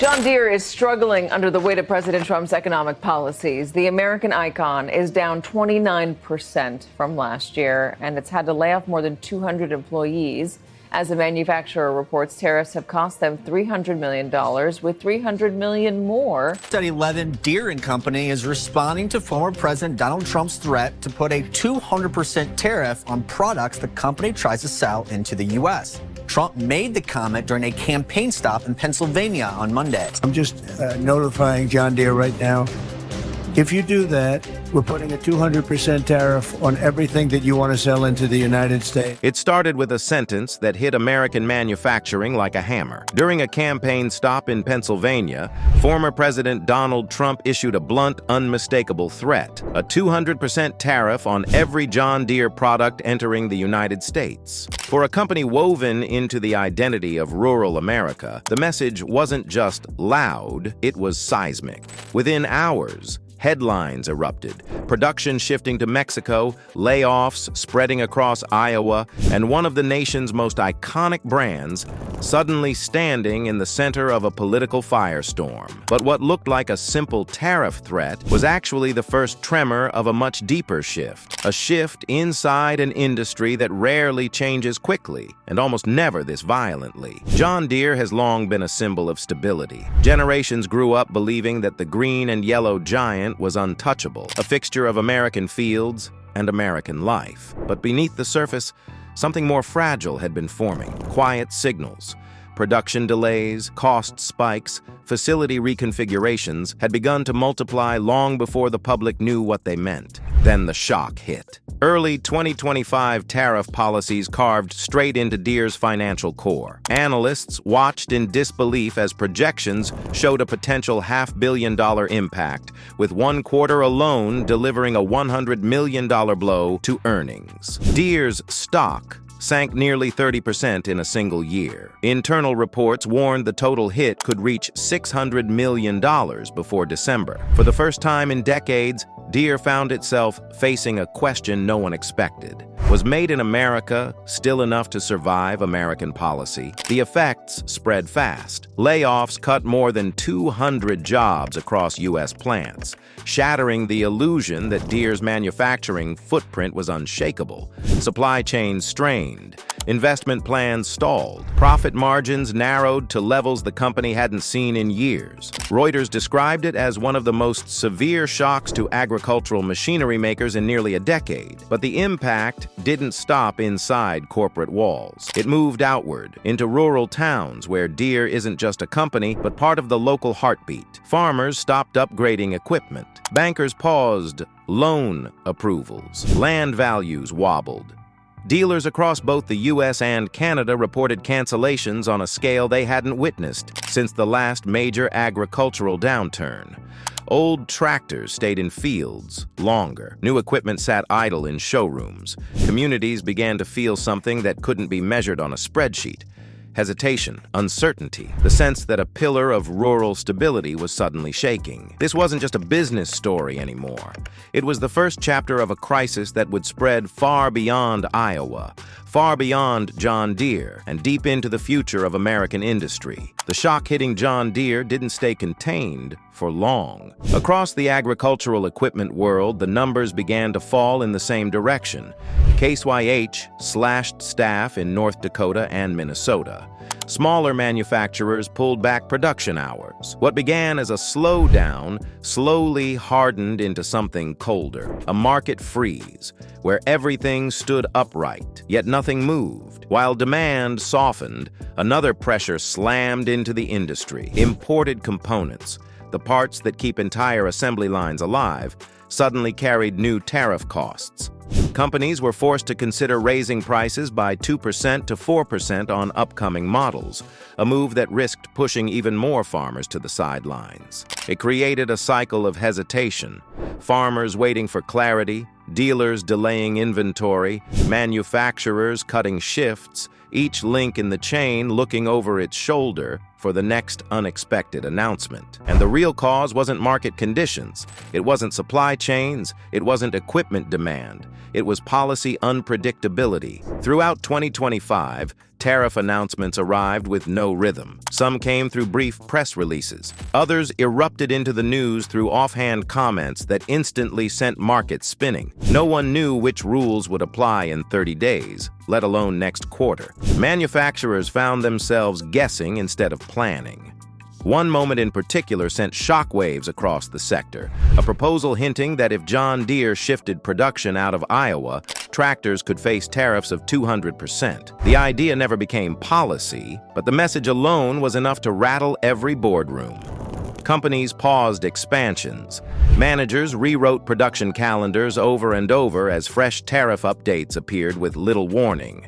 John Deere is struggling under the weight of President Trump's economic policies. The American icon is down 29% from last year, and it's had to lay off more than 200 employees. As the manufacturer reports, tariffs have cost them $300 million, with $300 million more. At 11, Deere & Company is responding to former President Donald Trump's threat to put a 200% tariff on products the company tries to sell into the U.S. Trump made the comment during a campaign stop in Pennsylvania on Monday. I'm just notifying John Deere right now. If you do that, we're putting a 200% tariff on everything that you want to sell into the United States. It started with a sentence that hit American manufacturing like a hammer. During a campaign stop in Pennsylvania, former President Donald Trump issued a blunt, unmistakable threat: a 200% tariff on every John Deere product entering the United States. For a company woven into the identity of rural America, the message wasn't just loud, it was seismic. Within hours, headlines erupted, production shifting to Mexico, layoffs spreading across Iowa, and one of the nation's most iconic brands suddenly standing in the center of a political firestorm. But what looked like a simple tariff threat was actually the first tremor of a much deeper shift. A shift inside an industry that rarely changes quickly, and almost never this violently. John Deere has long been a symbol of stability. Generations grew up believing that the green and yellow giant was untouchable, a fixture of American fields and American life. But beneath the surface, something more fragile had been forming. Quiet signals, production delays, cost spikes, facility reconfigurations had begun to multiply long before the public knew what they meant. Then the shock hit. Early 2025 tariff policies carved straight into Deere's financial core. Analysts watched in disbelief as projections showed a potential $500 million impact, with one quarter alone delivering a $100 million blow to earnings. Deere's stock sank nearly 30% in a single year. Internal reports warned the total hit could reach $600 million before December. For the first time in decades, Deere found itself facing a question no one expected. Was Made in America still enough to survive American policy? The effects spread fast. Layoffs cut more than 200 jobs across U.S. plants, shattering the illusion that Deere's manufacturing footprint was unshakable. Supply chains strained. Investment plans stalled. Profit margins narrowed to levels the company hadn't seen in years. Reuters described it as one of the most severe shocks to agricultural machinery makers in nearly a decade. But the impact didn't stop inside corporate walls. It moved outward, into rural towns where Deere isn't just a company, but part of the local heartbeat. Farmers stopped upgrading equipment. Bankers paused loan approvals. Land values wobbled. Dealers across both the U.S. and Canada reported cancellations on a scale they hadn't witnessed since the last major agricultural downturn. Old tractors stayed in fields longer. New equipment sat idle in showrooms. Communities began to feel something that couldn't be measured on a spreadsheet. Hesitation, uncertainty, the sense that a pillar of rural stability was suddenly shaking. This wasn't just a business story anymore. It was the first chapter of a crisis that would spread far beyond Iowa, far beyond John Deere, and deep into the future of American industry. The shock hitting John Deere didn't stay contained for long. Across the agricultural equipment world, the numbers began to fall in the same direction. Case YH slashed staff in North Dakota and Minnesota. Smaller manufacturers pulled back production hours. What began as a slowdown slowly hardened into something colder, a market freeze, where everything stood upright, yet nothing moved. While demand softened, another pressure slammed into the industry. Imported components, the parts that keep entire assembly lines alive, suddenly carried new tariff costs. Companies were forced to consider raising prices by 2% to 4% on upcoming models, a move that risked pushing even more farmers to the sidelines. It created a cycle of hesitation, farmers waiting for clarity, dealers delaying inventory, manufacturers cutting shifts, each link in the chain looking over its shoulder for the next unexpected announcement. And the real cause wasn't market conditions. It wasn't supply chains. It wasn't equipment demand. It was policy unpredictability. Throughout 2025, Tariff announcements arrived with no rhythm. Some came through brief press releases. Others erupted into the news through offhand comments that instantly sent markets spinning. No one knew which rules would apply in 30 days, let alone next quarter. Manufacturers found themselves guessing instead of planning. One moment in particular sent shockwaves across the sector, a proposal hinting that if John Deere shifted production out of Iowa, tractors could face tariffs of 200%. The idea never became policy, but the message alone was enough to rattle every boardroom. Companies paused expansions. Managers rewrote production calendars over and over as fresh tariff updates appeared with little warning.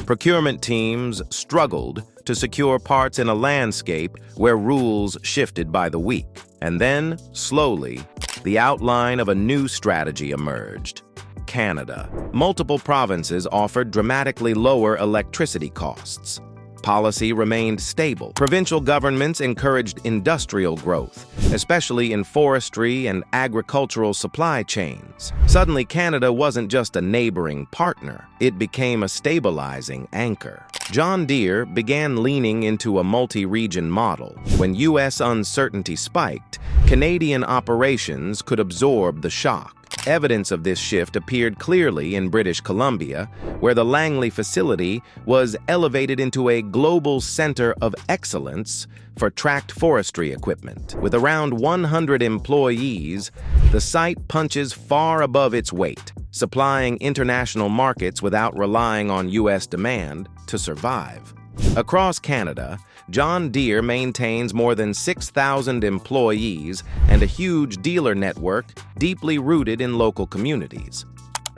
Procurement teams struggled to secure parts in a landscape where rules shifted by the week. And then, slowly, the outline of a new strategy emerged. Canada. Multiple provinces offered dramatically lower electricity costs. Policy remained stable. Provincial governments encouraged industrial growth, especially in forestry and agricultural supply chains. Suddenly, Canada wasn't just a neighboring partner. It became a stabilizing anchor. John Deere began leaning into a multi-region model. When U.S. uncertainty spiked, Canadian operations could absorb the shock. Evidence of this shift appeared clearly in British Columbia, where the Langley facility was elevated into a global center of excellence for tracked forestry equipment. With around 100 employees, the site punches far above its weight, supplying international markets without relying on U.S. demand to survive. Across Canada, John Deere maintains more than 6,000 employees and a huge dealer network deeply rooted in local communities.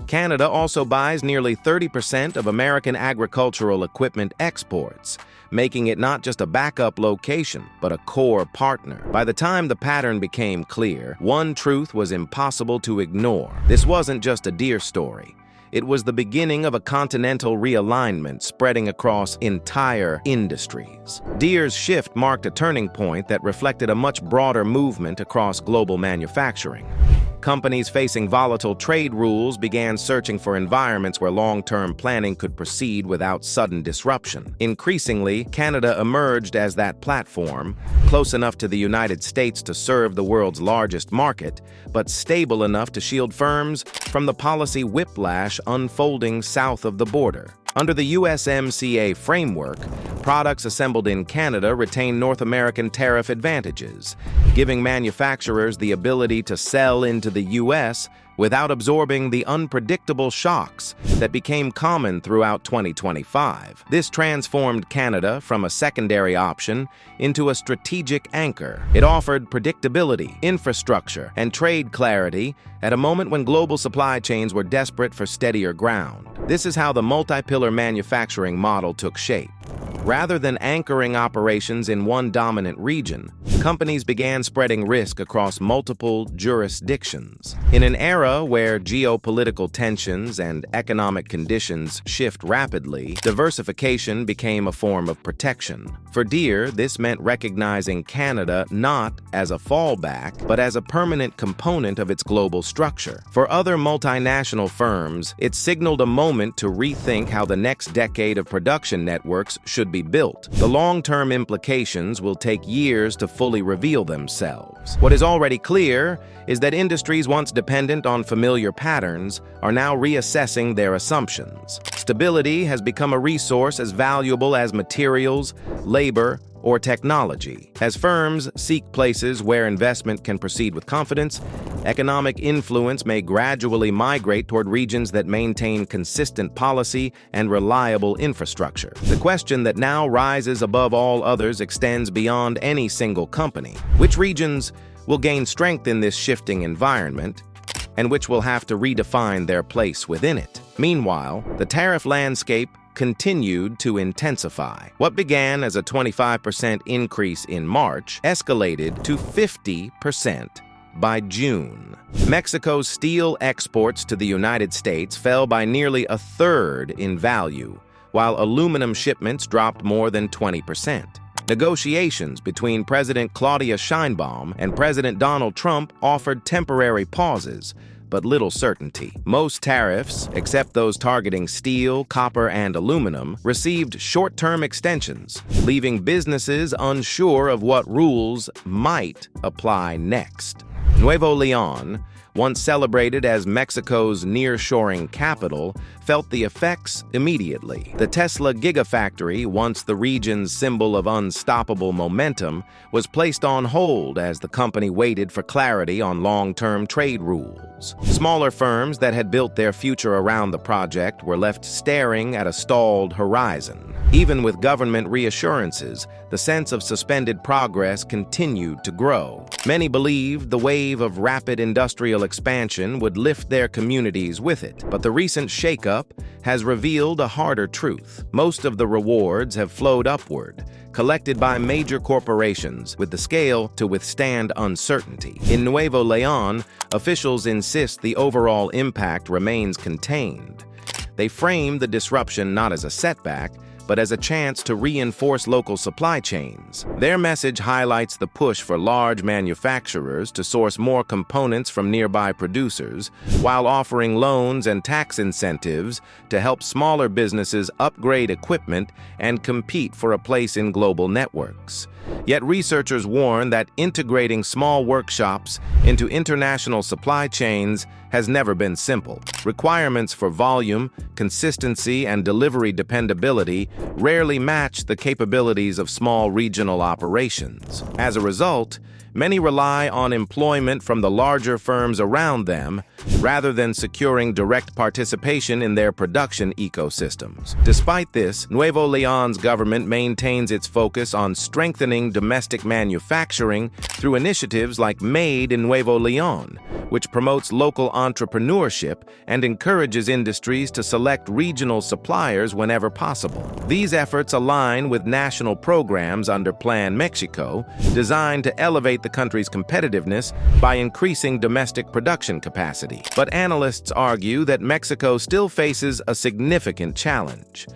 Canada also buys nearly 30% of American agricultural equipment exports, making it not just a backup location, but a core partner. By the time the pattern became clear, one truth was impossible to ignore. This wasn't just a Deere story. It was the beginning of a continental realignment spreading across entire industries. Deere's shift marked a turning point that reflected a much broader movement across global manufacturing. Companies facing volatile trade rules began searching for environments where long-term planning could proceed without sudden disruption. Increasingly, Canada emerged as that platform, close enough to the United States to serve the world's largest market, but stable enough to shield firms from the policy whiplash unfolding south of the border. Under the USMCA framework, products assembled in Canada retain North American tariff advantages, giving manufacturers the ability to sell into the U.S. without absorbing the unpredictable shocks that became common throughout 2025. This transformed Canada from a secondary option into a strategic anchor. It offered predictability, infrastructure, and trade clarity at a moment when global supply chains were desperate for steadier ground. This is how the multi-pillar manufacturing model took shape. Rather than anchoring operations in one dominant region, companies began spreading risk across multiple jurisdictions. In an era where geopolitical tensions and economic conditions shift rapidly, diversification became a form of protection. For Deere, this meant recognizing Canada not as a fallback, but as a permanent component of its global structure. For other multinational firms, it signaled a moment to rethink how the next decade of production networks should be built. The long-term implications will take years to fully reveal themselves. What is already clear is that industries once dependent on familiar patterns are now reassessing their assumptions. Stability has become a resource as valuable as materials, labor, or technology. As firms seek places where investment can proceed with confidence, economic influence may gradually migrate toward regions that maintain consistent policy and reliable infrastructure. The question that now rises above all others extends beyond any single company. Which regions will gain strength in this shifting environment, and which will have to redefine their place within it? Meanwhile, the tariff landscape continued to intensify. What began as a 25% increase in March escalated to 50% by June. Mexico's steel exports to the United States fell by nearly a third in value, while aluminum shipments dropped more than 20%. Negotiations between President Claudia Sheinbaum and President Donald Trump offered temporary pauses, but little certainty. Most tariffs, except those targeting steel, copper, and aluminum, received short-term extensions, leaving businesses unsure of what rules might apply next. Nuevo León, once celebrated as Mexico's nearshoring capital, felt the effects immediately. The Tesla gigafactory, once the region's symbol of unstoppable momentum, was placed on hold as the company waited for clarity on long-term trade rules. Smaller firms that had built their future around the project were left staring at a stalled horizon. Even with government reassurances, the sense of suspended progress continued to grow. Many believed the wave of rapid industrial expansion would lift their communities with it, but the recent shakeup has revealed a harder truth. Most of the rewards have flowed upward, collected by major corporations with the scale to withstand uncertainty. In Nuevo León, officials insist the overall impact remains contained. They frame the disruption not as a setback, but as a chance to reinforce local supply chains. Their message highlights the push for large manufacturers to source more components from nearby producers, while offering loans and tax incentives to help smaller businesses upgrade equipment and compete for a place in global networks. Yet researchers warn that integrating small workshops into international supply chains has never been simple. Requirements for volume, consistency, and delivery dependability rarely match the capabilities of small regional operations. As a result, many rely on employment from the larger firms around them rather than securing direct participation in their production ecosystems. Despite this, Nuevo León's government maintains its focus on strengthening domestic manufacturing through initiatives like Made in Nuevo León, which promotes local entrepreneurship and encourages industries to select regional suppliers whenever possible. These efforts align with national programs under Plan Mexico, designed to elevate the country's competitiveness by increasing domestic production capacity. But analysts argue that Mexico still faces a significant challenge: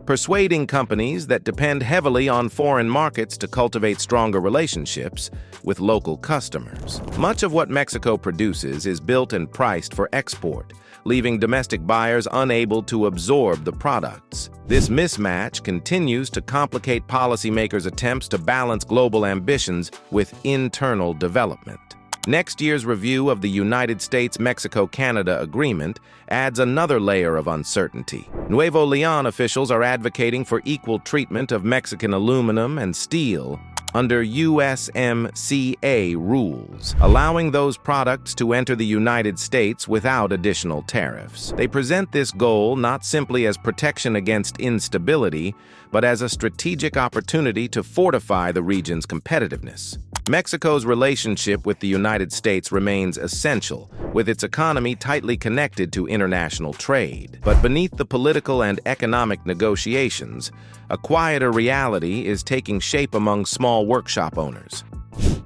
persuading companies that depend heavily on foreign markets to cultivate stronger relationships with local customers. Much of what Mexico produces is built and priced for export, leaving domestic buyers unable to absorb the products. This mismatch continues to complicate policymakers' attempts to balance global ambitions with internal development. Next year's review of the United States-Mexico-Canada agreement adds another layer of uncertainty. Nuevo León officials are advocating for equal treatment of Mexican aluminum and steel under USMCA rules, allowing those products to enter the United States without additional tariffs. They present this goal not simply as protection against instability, but as a strategic opportunity to fortify the region's competitiveness. Mexico's relationship with the United States remains essential, with its economy tightly connected to international trade. But beneath the political and economic negotiations, a quieter reality is taking shape among small workshop owners.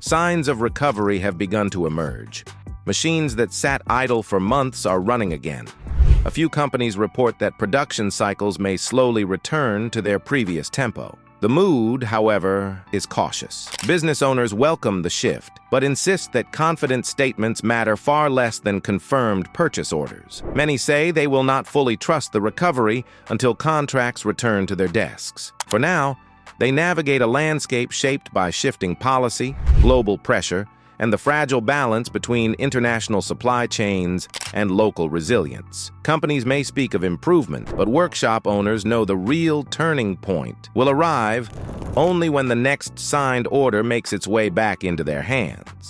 Signs of recovery have begun to emerge. Machines that sat idle for months are running again. A few companies report that production cycles may slowly return to their previous tempo. The mood, however, is cautious. Business owners welcome the shift, but insist that confident statements matter far less than confirmed purchase orders. Many say they will not fully trust the recovery until contracts return to their desks. For now, they navigate a landscape shaped by shifting policy, global pressure, and the fragile balance between international supply chains and local resilience. Companies may speak of improvement, but workshop owners know the real turning point will arrive only when the next signed order makes its way back into their hands.